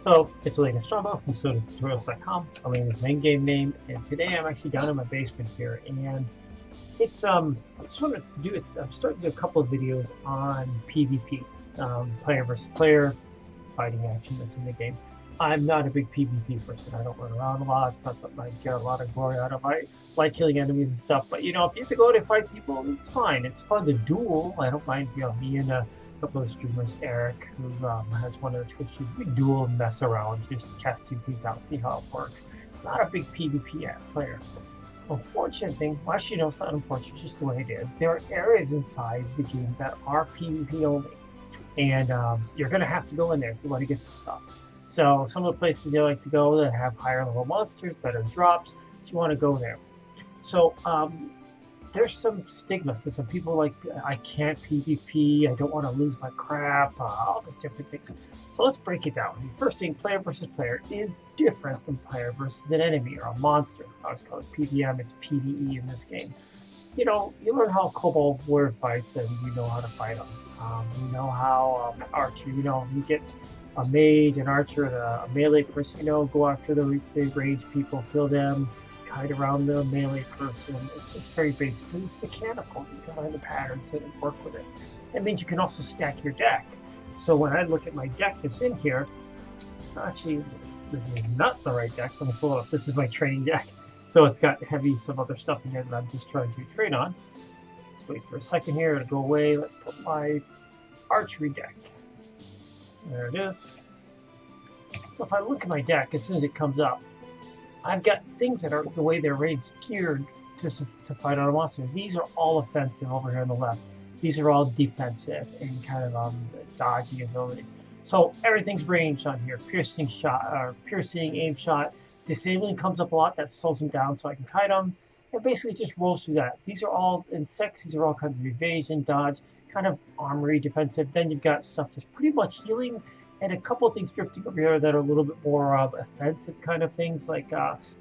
Hello, it's Elena Strabo from SodaTutorials.com, Elena's main game name, and today I'm actually down in my basement here, and it's I just want to do it. I'm starting to do a couple of videos on PvP, player versus player, fighting action that's in the game. I'm not a big PvP person. I don't run around a lot. It's not something I get a lot of glory out of. I like killing enemies and stuff, but you know, if you have to go out and fight people, it's fine. It's fun to duel. I don't mind, you know, me and a couple of streamers, Eric, who has one of the Twitch streams, we duel and mess around, just testing things out, see how it works. Not a big PvP player. Unfortunate thing, well, actually, no, it's not unfortunate, it's just the way it is. There are areas inside the game that are PvP only, and you're going to have to go in there if you want to get some stuff. So some of the places you like to go that have higher level monsters, better drops, so you want to go there. So there's some stigma. So some people like, I can't PvP, I don't want to lose my crap, all these different things. So let's break it down. The first thing, player versus player is different than player versus an enemy or a monster. I was called PVM, it's PvE in this game. You know, you learn how Cobalt Warrior fights and you know how to fight them. You know how Archer, you know, you get a mage, an archer, and a melee person, you know, go after the big range people, kill them, kite around the melee person. It's just very basic because it's mechanical. You can learn the patterns and work with it. That means you can also stack your deck. So when I look at my deck that's in here, actually, this is not the right deck, so I'm going to pull it up. This is my training deck. So it's got heavy, some other stuff in here that I'm just trying to train on. Let's wait for a second here. It'll go away. Let's put my archery deck. There it is. So if I look at my deck, as soon as it comes up, I've got things that are the way they're geared to fight on a monster. These are all offensive over here on the left. These are all defensive and kind of dodgy abilities. So everything's ranged on here. Piercing shot, or piercing, aim shot. Disabling comes up a lot. That slows them down so I can kite them. It basically just rolls through that. These are all insects. These are all kinds of evasion, dodge, kind of armory, defensive. Then you've got stuff that's pretty much healing, and a couple of things drifting over here that are a little bit more offensive kind of things, like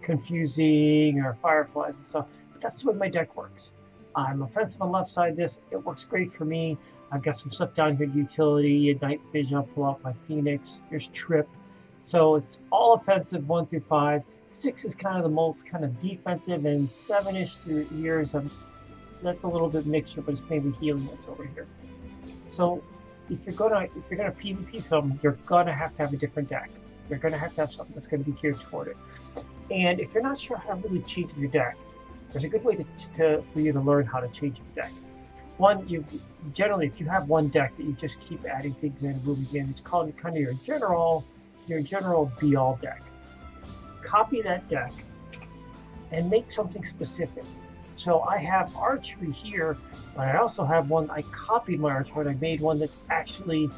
confusing or fireflies and stuff. But that's the way my deck works. I'm offensive on the left side. This, it works great for me. I've got some stuff down here, utility, night vision. I'll pull out my Phoenix. Here's Trip. So it's all offensive 1 through 5. 6 is kind of the most kind of defensive, and 7-ish through years. That's a little bit mixture, but it's maybe healing that's over here. So if you're gonna PvP something, you're gonna have to have a different deck. You're gonna have to have something that's gonna be geared toward it. And if you're not sure how to really change your deck, there's a good way for you to learn how to change your deck. One, generally, if you have one deck that you just keep adding things in, moving in, it's called kind of your general be-all deck. Copy that deck and make something specific. So I have archery here, but I also have one, I copied my archery, and I made one that's actually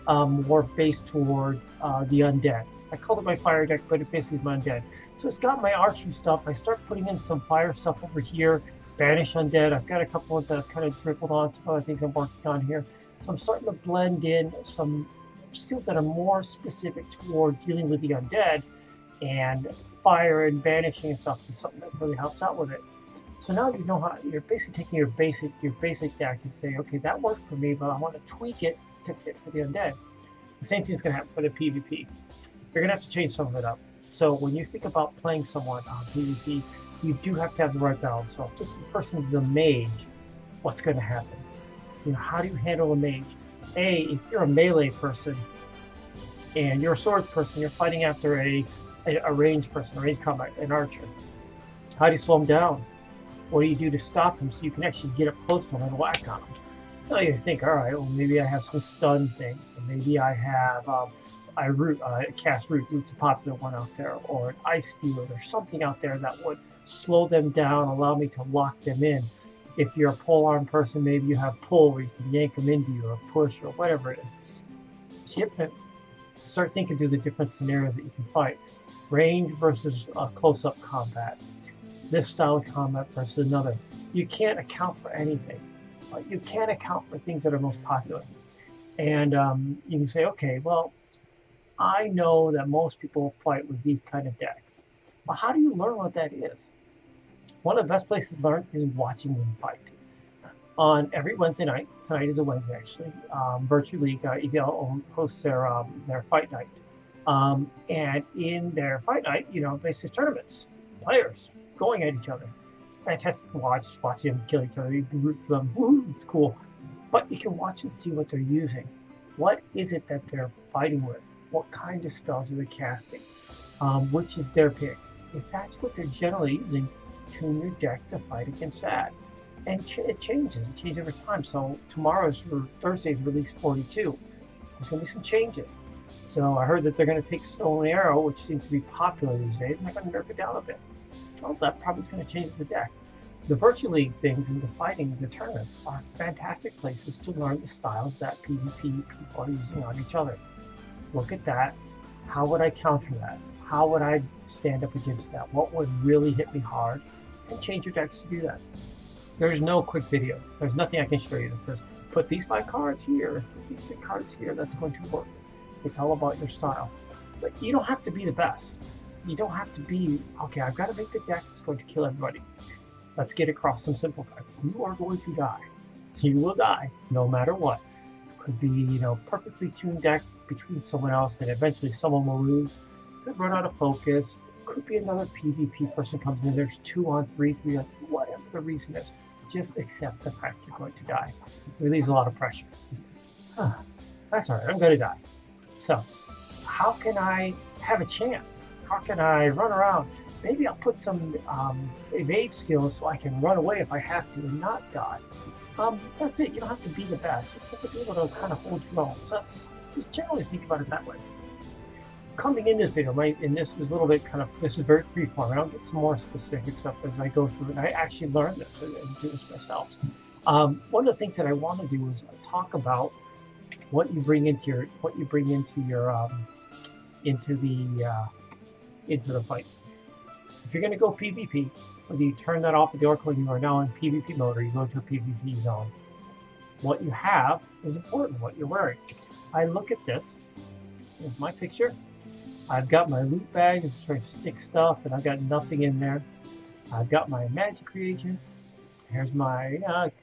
more based toward the undead. I called it my fire deck, but it basically is my undead. So it's got my archery stuff. I start putting in some fire stuff over here, banish undead. I've got a couple ones that I've kind of dribbled on, some other things I'm working on here. So I'm starting to blend in some skills that are more specific toward dealing with the undead, and fire and banishing and stuff is something that really helps out with it. So now you know how you're basically taking your basic deck and say, okay, that worked for me, but I want to tweak it to fit for the undead. The same thing is going to happen for the PvP. You're going to have to change some of it up. So when you think about playing someone on PvP, you do have to have the right balance. So if this person is a mage, what's going to happen? You know, how do you handle a mage? If you're a melee person and you're a sword person, you're fighting after a ranged person, a ranged combat, an archer. How do you slow them down? What do you do to stop him so you can actually get up close to him and whack on him? Now you think, all right, well, maybe I have some stun things, or maybe I have I cast root. Root's a popular one out there, or an ice field, or something out there that would slow them down, allow me to lock them in. If you're a pole arm person, maybe you have pull where you can yank them into you, or push, or whatever it is. So you have to start thinking through the different scenarios that you can fight. Range versus close-up combat. This style of combat versus another. You can't account for anything. You can't account for things that are most popular. And you can say, okay, well, I know that most people fight with these kind of decks. Well, how do you learn what that is? One of the best places to learn is watching them fight. On every Wednesday night, tonight is a Wednesday actually, Virtual League, EVL hosts their fight night. And in their fight night, basically tournaments, players going at each other. It's fantastic to watch them kill each other. You can root for them. Woo, it's cool. But you can watch and see what they're using. What is it that they're fighting with? What kind of spells are they casting? Which is their pick? If that's what they're generally using, tune your deck to fight against that. And it changes. It changes over time. So tomorrow's or Thursday's release 42. There's going to be some changes. So I heard that they're going to take Stolen Arrow, which seems to be popular these days, and they're going to nerf it down a bit. Well, that probably is going to change the deck. The Virtual League things and the fighting, the tournaments are fantastic places to learn the styles that PvP people are using on each other. Look at that. How would I counter that? How would I stand up against that? What would really hit me hard? And change your decks to do that. There's no quick video. There's nothing I can show you that says, put these 5 cards here, put these 3 cards here, that's going to work. It's all about your style. But you don't have to be the best. You don't have to be, okay, I've got to make the deck that's going to kill everybody. Let's get across some simple facts. You are going to die. You will die, no matter what. Could be, perfectly tuned deck between someone else, and eventually someone will lose. Could run out of focus. Could be another PvP person comes in. There's 2 on 3, 3 on 3, whatever the reason is. Just accept the fact you're going to die. It relieves a lot of pressure. That's all right, I'm going to die. So, how can I have a chance? How can I run around? Maybe I'll put some evade skills so I can run away if I have to and not die. That's it. You don't have to be the best. You just have to be able to kind of hold your own. So that's just generally think about it that way. Coming in this video, and this was a little bit this is very freeform. I'll get some more specific stuff as I go through it. I actually learned this and do this myself. One of the things that I want to do is talk about what you bring into your into the fight. If you're going to go PvP, whether you turn that off at the Oracle, you are now in PvP mode, or you go to a PvP zone. What you have is important. What you're wearing. I look at this. Here's my picture. I've got my loot bag, which I stick stuff, and I've got nothing in there. I've got my magic reagents. Here's my,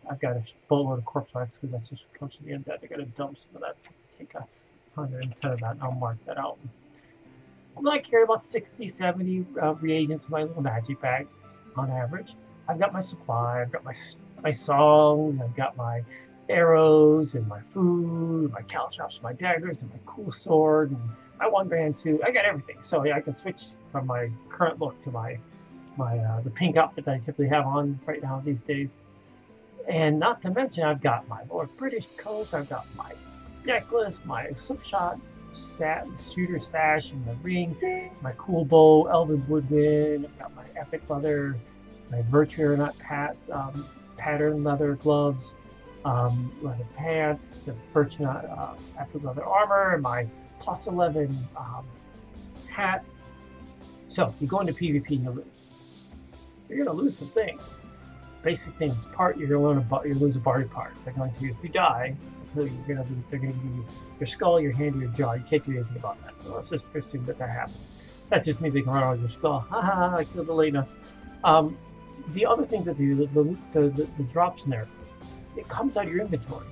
I've got a boatload of corpse wax because that's just what comes to the end of that. I got to dump some of that, so let's take 110 of that, and I'll mark that out. I carry about 60, 70 reagents in my little magic bag on average. I've got my supply, I've got my songs, I've got my arrows and my food, my caltrops, my daggers, and my cool sword, and my 1 grand suit. I got everything. So yeah, I can switch from my current look to the pink outfit that I typically have on right now these days. And not to mention, I've got my Lord British coat, I've got my necklace, my slipshot shooter sash and the ring, my cool bow, Elven Woodwind, I've got my epic leather, my Virtuonaut pattern leather gloves, leather pants, the Virtuonaut epic leather armor, and my plus 11 hat. So you go into PvP and you lose. You're going to lose some things. Basic things. You're going to lose a body part. They're going to, if you die, they're going to give you your skull, your hand, or your jaw. You can't do anything about that. So let's just assume that happens. That just means they can run out of your skull. Ha ha ha! I killed Elena. The other things that do the drops in there, it comes out of your inventory.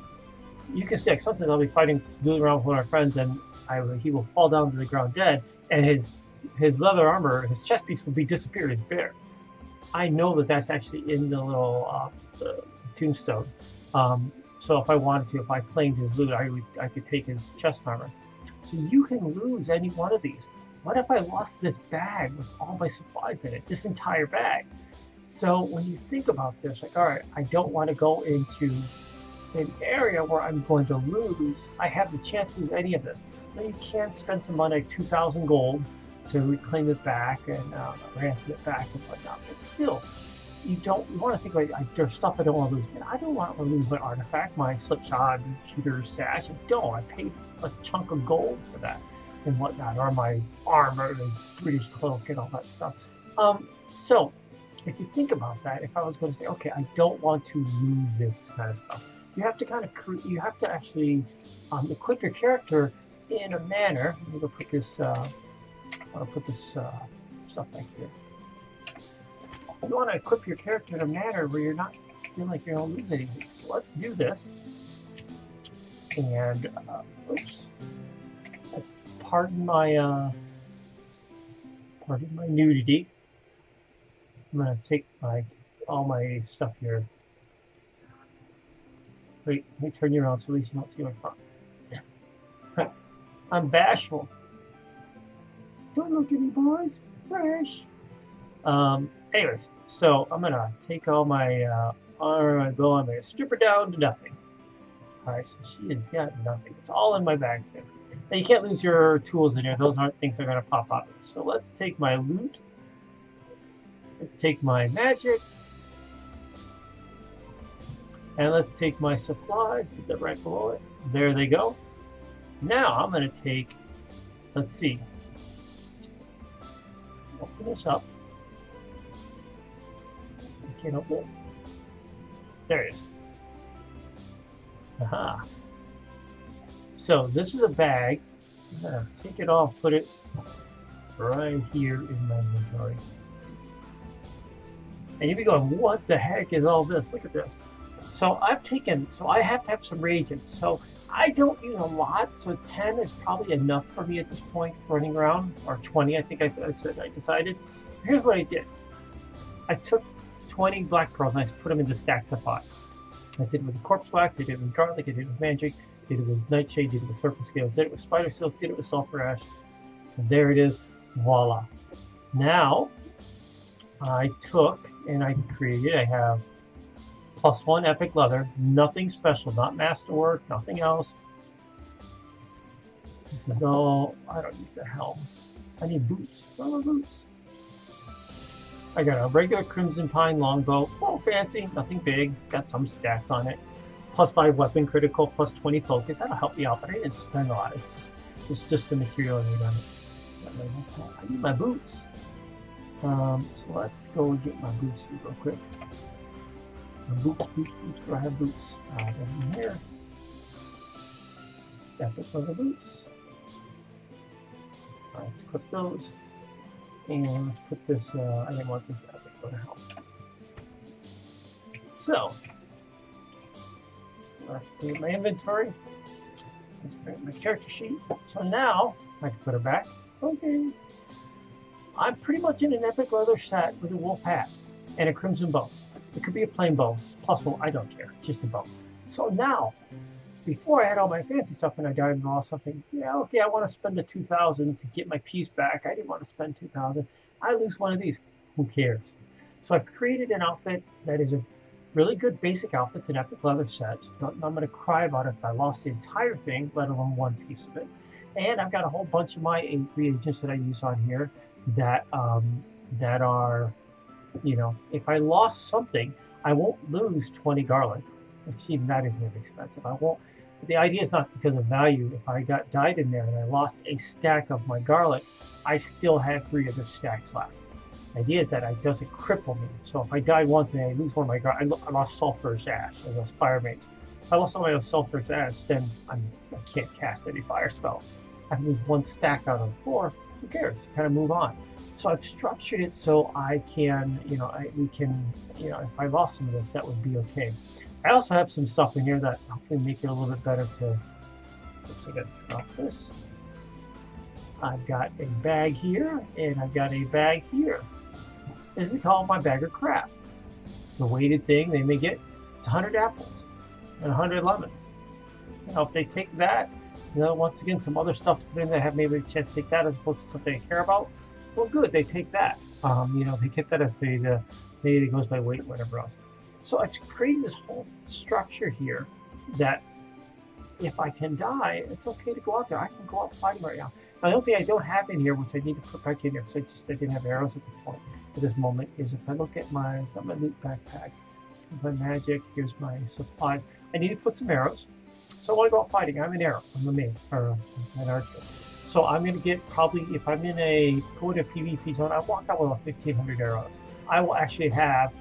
You can see, like, sometimes I'll be dueling around with one of our friends, and he will fall down to the ground dead, and his leather armor, his chest piece will be disappeared. It's bare. I know that that's actually in the little the tombstone. So if I wanted to, if I claimed his loot, I could take his chest armor. So you can lose any one of these. What if I lost this bag with all my supplies in it? This entire bag. So when you think about this, like, all right, I don't want to go into an area where I'm going to lose. I have the chance to lose any of this. Now you can spend some money, like 2,000 gold, to reclaim it back and ransom it back and whatnot. But still, you want to think, like, there's stuff I don't want to lose. And I don't want to lose my artifact, my slipshod shooter sash. I paid a chunk of gold for that and whatnot, or my armor, the British cloak, and all that stuff. So if you think about that, if I was going to say, okay, I don't want to lose this kind of stuff, you have to actually equip your character in a manner. Let me go put this. I'll put this stuff back here. You want to equip your character in a manner where you're not feeling like you're going to lose anything. So let's do this. And oops. pardon my nudity. I'm gonna take all my stuff here. Wait, let me turn you around so at least you don't see my front. I'm bashful. Don't look at me, boys. Fresh. Anyways, so I'm gonna take all my armor, my bow, I'm gonna strip her down to nothing. Alright, so she has got nothing. It's all in my bags here. Now you can't lose your tools in here. Those aren't things that are gonna pop out. So let's take my loot. Let's take my magic. And let's take my supplies, put that right below it. There they go. Now I'm gonna take, let's see. Open this up. I can't open it. There it is. Aha. So this is a bag. I'm gonna take it off, put it right here in my inventory. And you'll be going, what the heck is all this? Look at this. So I have to have some reagents. So I don't use a lot, so 10 is probably enough for me at this point running around, or 20 I think I decided. Here's what I did. I took 20 black pearls and I put them into stacks of 5. I did it with the corpse wax, I did it with garlic, I did it with magic, did it with nightshade, did it with serpent scales, did it with spider silk, did it with sulfur ash. And there it is, voila. Now, I took and I created, I have +1 epic leather, nothing special, not masterwork, nothing else. This is all, I don't need the helm. I need boots. Where are my boots? I got a regular crimson pine longbow. It's all fancy, nothing big. Got some stats on it. +5 weapon critical, +20 focus. That'll help me out, but I didn't spend a lot. It's just the material I need on it. I need my boots. So let's go and get my boots here real quick. My boots. Where I have boots? In here. Epic leather boots. All right, let's equip those. And let's put this, I didn't want this epic leather helm. So, let's put in my inventory. Let's bring up my character sheet. So now, I can put her back. Okay. I'm pretty much in an epic leather set with a wolf hat and a crimson bow. It could be a plain bow, +1, I don't care, just a bow. So now, before I had all my fancy stuff and I died and lost something, yeah, okay, I want to spend the 2,000 to get my piece back. I didn't want to spend 2,000. I lose one of these. Who cares? So I've created an outfit that is a really good basic outfit. It's an epic leather set. I'm going to cry about it if I lost the entire thing, let alone one piece of it. And I've got a whole bunch of my 8 reagents that I use on here that are, you know, if I lost something, I won't lose 20 garlic, which even that isn't expensive. I won't. The idea is not because of value. If I died in there and I lost a stack of my garlic, I still have 3 other stacks left. The idea is that it doesn't cripple me. So if I die once and I lose one of my garlic, I lost sulfurous ash as a fire mage. If I lost all my sulfurous ash, then I can't cast any fire spells. I lose 1 stack out of 4. Who cares? Kind of move on. So I've structured it so I can, you know, we can, you know, if I lost some of this, that would be okay. I also have some stuff in here that hopefully make it a little bit better to, oops, I got to turn off this. I've got a bag here, and I've got a bag here. This is called my bag of crap. It's a weighted thing. They may get, it's 100 apples and 100 lemons. You know, if they take that, you know, once again, some other stuff to put in there, have maybe a chance to take that as opposed to something I care about. Well, good, they take that. You know, they get that as maybe it goes by weight, whatever else. So I've created this whole structure here that if I can die, it's okay to go out there. I can go out fighting right now. Now, the only thing I don't have in here, which I need to put back in here, because I didn't have arrows at the point at this moment, is if I look at I've got my loot backpack, my magic, here's my supplies. I need to put some arrows. So I want to go out fighting. I'm an arrow. I'm a maid, or an archer. So I'm going to get probably, if I'm in a PvP zone, I walk out with about 1,500 arrows. I will actually have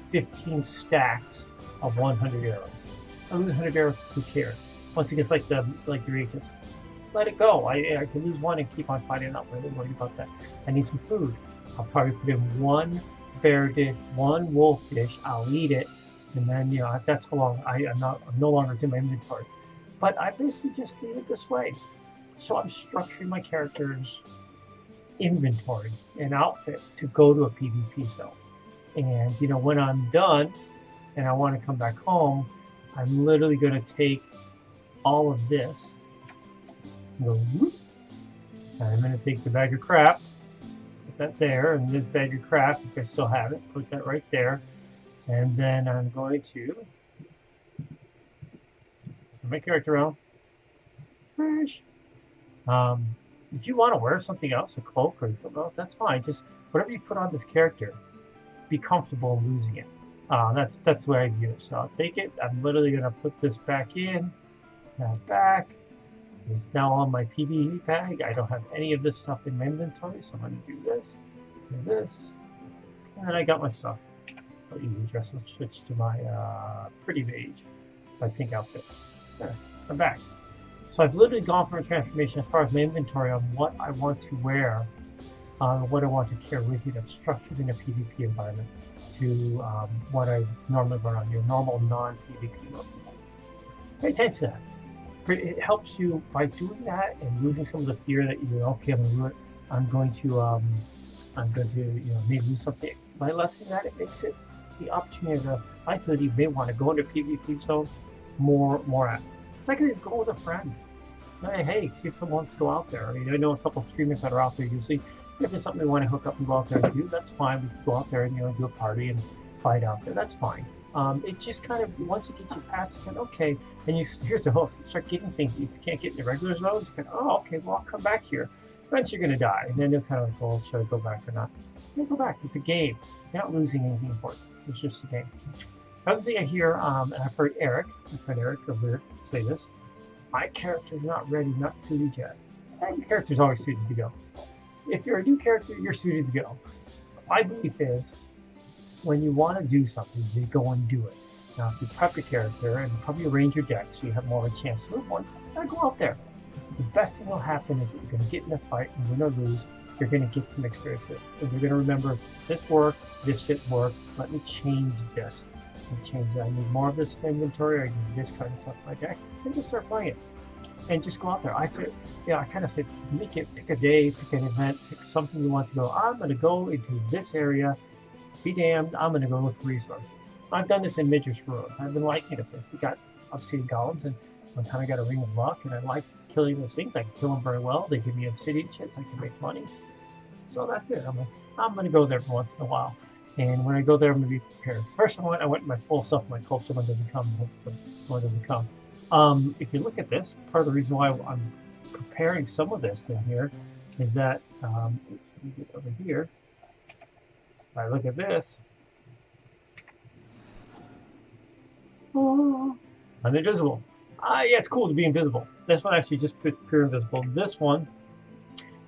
15 stacks of 100 arrows. I lose 100 arrows, who cares? Once again, it's like the reagents. Let it go. I can lose 1 and keep on fighting. I'm not really worried about that. I need some food. I'll probably put in 1 bear dish, 1 wolf dish. I'll eat it, and then, you know, that's how long I'm no longer in my inventory. But I basically just leave it this way. So I'm structuring my character's inventory and outfit to go to a PvP zone. And when I'm done and I want to come back home, I'm literally going to take all of this, go whoop, and I'm going to take the bag of crap, put that there, and this bag of crap, if I still have it, put that right there. And then I'm going to turn my character around. Trash. If you want to wear something else, a cloak or something else, that's fine. Just whatever you put on this character, be comfortable losing it. That's the way I view it. So I'll take it. I'm literally going to put this back in. That back. It's now on my PvE bag. I don't have any of this stuff in my inventory, so I'm going to do this, and I got my stuff. I'll easy dress. Let's switch to my pretty beige, my pink outfit. There, I'm back. So I've literally gone for a transformation as far as my inventory on what I want to wear, what I want to carry with me that's structured in a PvP environment to what I normally run on your normal non-PvP mode. Pay attention to that. It helps you by doing that and losing some of the fear that you're okay. I'm going to maybe lose something. By lessening that, it makes it the opportunity to, I feel you may want to go into PvP zone more at. It's like just go with a friend. Hey, see if someone wants to go out there. I mean, I know a couple of streamers that are out there usually. If it's something we want to hook up and go out there and do, that's fine. We can go out there and do a party and fight out there. That's fine. It just kind of, once it gets you past it, okay, and here's the hook. You start getting things that you can't get in the regular zones. You can, okay, well, I'll come back here. Eventually you're going to die. And then you're kind of like, well, should I go back or not? You go back. It's a game. You're not losing anything important. It's just a game. Another thing I hear, and I've heard my friend Eric over here say this, my character's not ready, not suited yet. Your character's always suited to go. If you're a new character, you're suited to go. My belief is, when you want to do something, just go and do it. Now, if you prep your character and probably arrange your deck so you have more of a chance to move one, go out there. The best thing will happen is that you're going to get in a fight and win or lose. You're going to get some experience with it. And you're going to remember, this worked, this didn't work, let me change this. Change that. I need more of this inventory, I need this kind of stuff in my deck, and just start playing it. And just go out there. I kind of said, pick a day, pick an event, pick something you want to go. I'm going to go into this area. Be damned, I'm going to go look for resources. I've done this in Midras Ruins. I've been liking it. It's got obsidian golems, and one time I got a ring of luck, and I like killing those things. I can kill them very well. They give me obsidian chips. I can make money. So that's it. I'm going to go there for once in a while. And when I go there, I'm going to be prepared. First I went in my full self. I hope someone doesn't come. If you look at this, part of the reason why I'm preparing some of this in here is that, let me get over here. If I look at this, I'm invisible. Yeah, it's cool to be invisible. This one actually just put pure invisible. This one,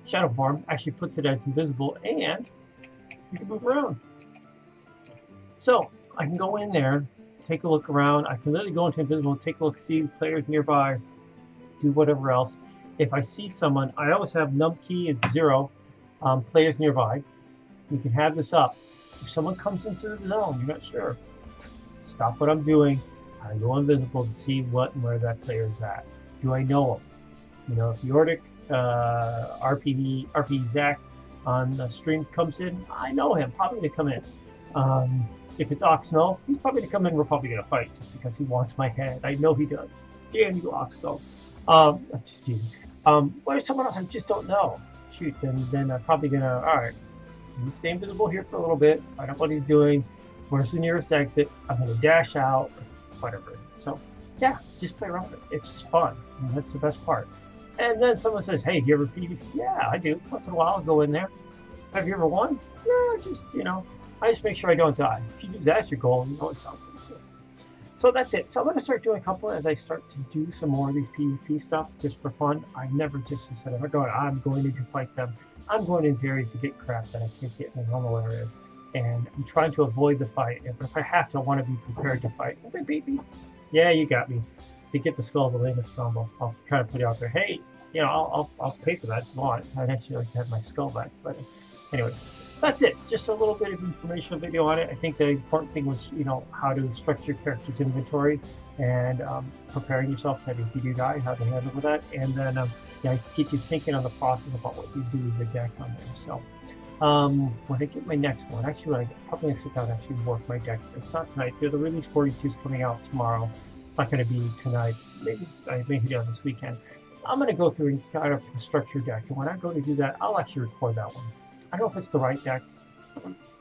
shadow form, actually puts it as invisible, and you can move around. So I can go in there, take a look around. I can literally go into invisible, take a look, see players nearby, do whatever else. If I see someone, I always have num key is 0, players nearby. You can have this up. If someone comes into the zone, you're not sure, stop what I'm doing. I go invisible to see what and where that player is at. Do I know him? If the Ordic RP Zach on the stream comes in, I know him, probably going to come in. If it's Oxno, he's probably going to come in, we're probably going to fight just because he wants my head. I know he does. Damn you, Oxno. I'm just teasing. What if someone else I just don't know? Shoot, then I'm probably going to, alright, you stay invisible here for a little bit, find out what he's doing, where's the nearest exit, I'm going to dash out, whatever. So, yeah, just play around with it. It's just fun. That's the best part. And then someone says, hey, do you ever PvP? Yeah, I do. Once in a while, I'll go in there. Have you ever won? No, just, I just make sure I don't die. If you do that's your goal, it's something. So that's it. So I'm going to start doing a couple as I start to do some more of these PvP stuff just for fun. I never just said, I'm going in to fight them. I'm going into areas to get crap that I can't get in the normal areas. And I'm trying to avoid the fight. But if I have to, I want to be prepared to fight. If they beat me, yeah, you got me. To get the skull of the Lena Strombo, I'll try to put it out there. Hey, I'll pay for that if you want. I'd actually like to have my skull back. But Anyways, so that's it. Just a little bit of informational video on it. I think the important thing was, how to structure your character's inventory and preparing yourself that if you do die, how to handle with that, and then yeah, get you thinking on the process about what you do with the deck on there. So when I get my next one, actually, I'm probably gonna sit down and actually work my deck. If not tonight, the release 42 is coming out tomorrow. It's not going to be tonight. Maybe I may do it this weekend. I'm going to go through and kind of structure deck, and when I go to do that, I'll actually record that one. I don't know if it's the right deck.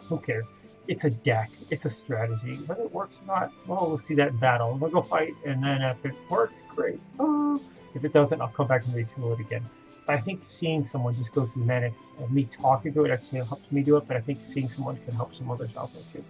Who cares? It's a deck. It's a strategy. Whether it works or not, well, we'll see that in battle. We'll go fight, and then if it works, great. If it doesn't, I'll come back and retool it again. But I think seeing someone just go through the mechanics and me talking to it actually helps me do it, but I think seeing someone can help some others out there too.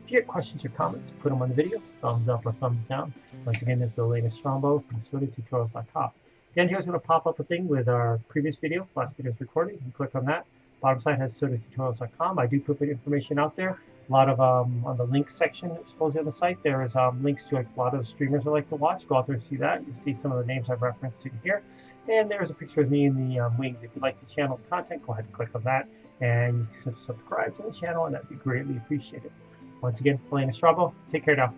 If you get questions or comments, put them on the video, thumbs up or thumbs down. Once again, this is the latest Strombo from SodaTutorials.com. Again, here's going to pop up a thing with our previous video. Last video is recorded. You can click on that. Bottom side has SodaTutorials.com. I do put information out there. A lot of on the links section, supposedly on the site, there is links to a lot of the streamers I like to watch. Go out there and see that. You'll see some of the names I've referenced in here. And there's a picture of me in the wings. If you like the channel content, go ahead and click on that. And you can subscribe to the channel, and that'd be greatly appreciated. Once again, playing a Strabo. Take care now.